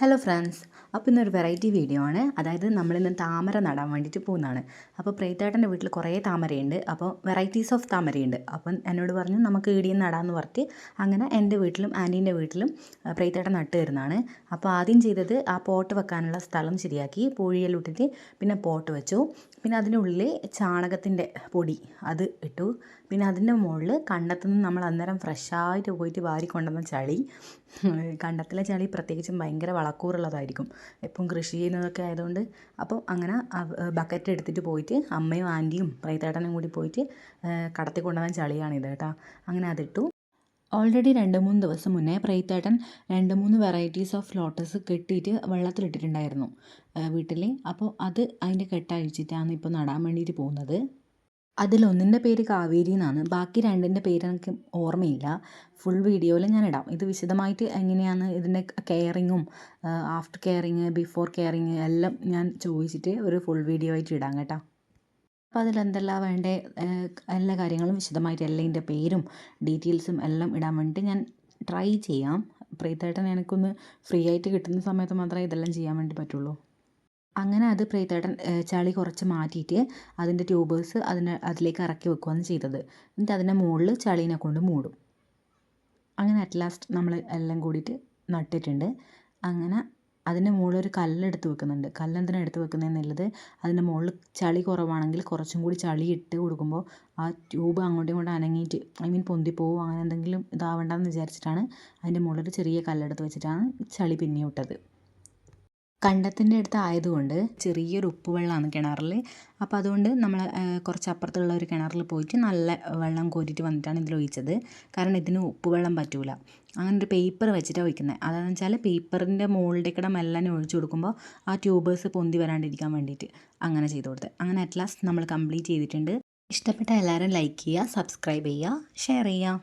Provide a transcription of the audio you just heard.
Hello friends, അപ്പോൾ ഇന്നൊരു variety video ആണ്. അതായത് നമ്മളിന്ന് താമര നടാൻ വേണ്ടിയിട്ട് പോകുന്നതാണ്. അപ്പോൾ പ്രീതേട്ടൻ്റെ വീട്ടിൽ കുറേ താമരയുണ്ട്. അപ്പോൾ വെറൈറ്റീസ് ഓഫ് താമരയുണ്ട്. അപ്പം എന്നോട് പറഞ്ഞു നമുക്ക് ഇടിയും നടാമെന്ന് പറഞ്ഞിട്ട് അങ്ങനെ എൻ്റെ വീട്ടിലും ആൻറ്റീൻ്റെ വീട്ടിലും പ്രീതേട്ടൻ നട്ട് തരുന്നതാണ്. അപ്പോൾ ആദ്യം ചെയ്തത് ആ പോട്ട് വെക്കാനുള്ള സ്ഥലം ശരിയാക്കി പൂഴിയെല്ലാം ഇട്ടിട്ട് പിന്നെ പോട്ട് വെച്ചു. പിന്നെ അതിനുള്ളിൽ ചാണകത്തിൻ്റെ പൊടി അത് ഇട്ടു. പിന്നെ അതിൻ്റെ മുകളിൽ കണ്ടത്തുനിന്ന് നമ്മൾ അന്നേരം ഫ്രഷായിട്ട് പോയിട്ട് വാരിക്കൊണ്ടുവന്ന ചളി, കണ്ടത്തിലെ ചളി പ്രത്യേകിച്ചും ഭയങ്കര വളക്കൂറുള്ളതായിരിക്കും, എപ്പം കൃഷി ചെയ്യുന്നതൊക്കെ ആയതുകൊണ്ട്. അപ്പം അങ്ങനെ ബക്കറ്റ് എടുത്തിട്ട് പോയിട്ട് അമ്മയും ആൻറ്റിയും പ്രൈത്തേട്ടനും കൂടി പോയിട്ട് കടത്തി കൊണ്ടുവന്ന ചളിയാണിത് കേട്ടോ. അങ്ങനെ അതിട്ടു. ഓൾറെഡി 2-3 ദിവസം മുന്നേ പ്രൈത്തേട്ടൻ 2-3 വെറൈറ്റീസ് ഓഫ് ലോട്ടസ് കെട്ടിയിട്ട് വെള്ളത്തിലിട്ടിട്ടുണ്ടായിരുന്നു വീട്ടിൽ. അപ്പോൾ അത് അതിൻ്റെ കെട്ടഴിച്ചിട്ടാണ് ഇപ്പോൾ നടാൻ വേണ്ടിയിട്ട് പോകുന്നത്. അതിലൊന്നിൻ്റെ പേര് കാവേരി എന്നാണ്, ബാക്കി രണ്ടിൻ്റെ പേര് എനിക്ക് ഓർമ്മയില്ല. ഫുൾ വീഡിയോയിൽ ഞാൻ ഇടാം. ഇത് വിശദമായിട്ട് എങ്ങനെയാണ് ഇതിൻ്റെ കെയറിങ്ങും ആഫ്റ്റർ കെയറിങ് ബിഫോർ കെയറിങ് എല്ലാം ഞാൻ ചോദിച്ചിട്ട് ഒരു ഫുൾ വീഡിയോ ആയിട്ട് ഇടാം കേട്ടോ. അപ്പോൾ അതിലെന്തെല്ലാം വേണ്ടേ എല്ലാ കാര്യങ്ങളും വിശദമായിട്ട് എല്ലാം പേരും ഡീറ്റെയിൽസും എല്ലാം ഇടാൻ വേണ്ടിയിട്ട് ഞാൻ ട്രൈ ചെയ്യാം. പ്രീതേട്ടൻ എനിക്കൊന്ന് ഫ്രീ ആയിട്ട് കിട്ടുന്ന സമയത്ത് മാത്രമേ ഇതെല്ലാം ചെയ്യാൻ വേണ്ടി പറ്റുള്ളൂ. അങ്ങനെ അത് പ്രീതേട്ടൻ ചളി കുറച്ച് മാറ്റിയിട്ട് അതിൻ്റെ ട്യൂബേഴ്സ് അതിലേക്ക് ഇറക്കി വെക്കുകയാണ് ചെയ്തത്. എന്നിട്ട് അതിൻ്റെ മുകളിൽ ചളീനെ കൊണ്ട് മൂടും. അങ്ങനെ അറ്റ് ലാസ്റ്റ് നമ്മൾ എല്ലാം കൂടിയിട്ട് നട്ടിട്ടുണ്ട്. അങ്ങനെ അതിൻ്റെ മുകളിൽ ഒരു കല്ലെടുത്ത് വെക്കുന്നുണ്ട്. കല്ലെന്തിനാണ് എടുത്ത് വെക്കുന്നതെന്നുള്ളത്, അതിൻ്റെ മുകളിൽ ചളി കുറവാണെങ്കിൽ കുറച്ചും കൂടി ചളി ഇട്ട് കൊടുക്കുമ്പോൾ ആ ട്യൂബ് അങ്ങോട്ടും ഇങ്ങോട്ടും അനങ്ങിയിട്ട് പൊന്തിപ്പോവും, അങ്ങനെ എന്തെങ്കിലും ഇതാവണ്ടെന്ന് വിചാരിച്ചിട്ടാണ് അതിൻ്റെ മുകളിൽ ചെറിയ കല്ലെടുത്ത് വെച്ചിട്ടാണ് ചളി പിന്നെ ഇട്ടത്. കണ്ടത്തിൻ്റെ അടുത്ത് ആയതുകൊണ്ട് ചെറിയൊരു ഉപ്പ് വെള്ളമാണ് കിണറിൽ. അപ്പോൾ അതുകൊണ്ട് നമ്മൾ കുറച്ച് അപ്പുറത്തുള്ള ഒരു കിണറിൽ പോയിട്ട് നല്ല വെള്ളം കോരിയിട്ട് വന്നിട്ടാണ് ഇതിൽ ഒഴിച്ചത്. കാരണം ഇതിന് ഉപ്പ് വെള്ളം പറ്റൂല. അങ്ങനെ ഒരു പേപ്പർ വെച്ചിട്ടാണ് ഒഴിക്കുന്നത്. അതെന്ന് വെച്ചാൽ പേപ്പറിൻ്റെ മുകളിലേക്കിടെ മെല്ലനെ ഒഴിച്ചു കൊടുക്കുമ്പോൾ ആ ട്യൂബേഴ്സ് പൊന്തി വരാണ്ടിരിക്കാൻ വേണ്ടിയിട്ട് അങ്ങനെ ചെയ്ത് കൊടുത്തത്. അങ്ങനെ അറ്റ് ലാസ്റ്റ് നമ്മൾ കംപ്ലീറ്റ് ചെയ്തിട്ടുണ്ട്. ഇഷ്ടപ്പെട്ട എല്ലാവരും ലൈക്ക് ചെയ്യുക, സബ്സ്ക്രൈബ് ചെയ്യുക, ഷെയർ ചെയ്യുക.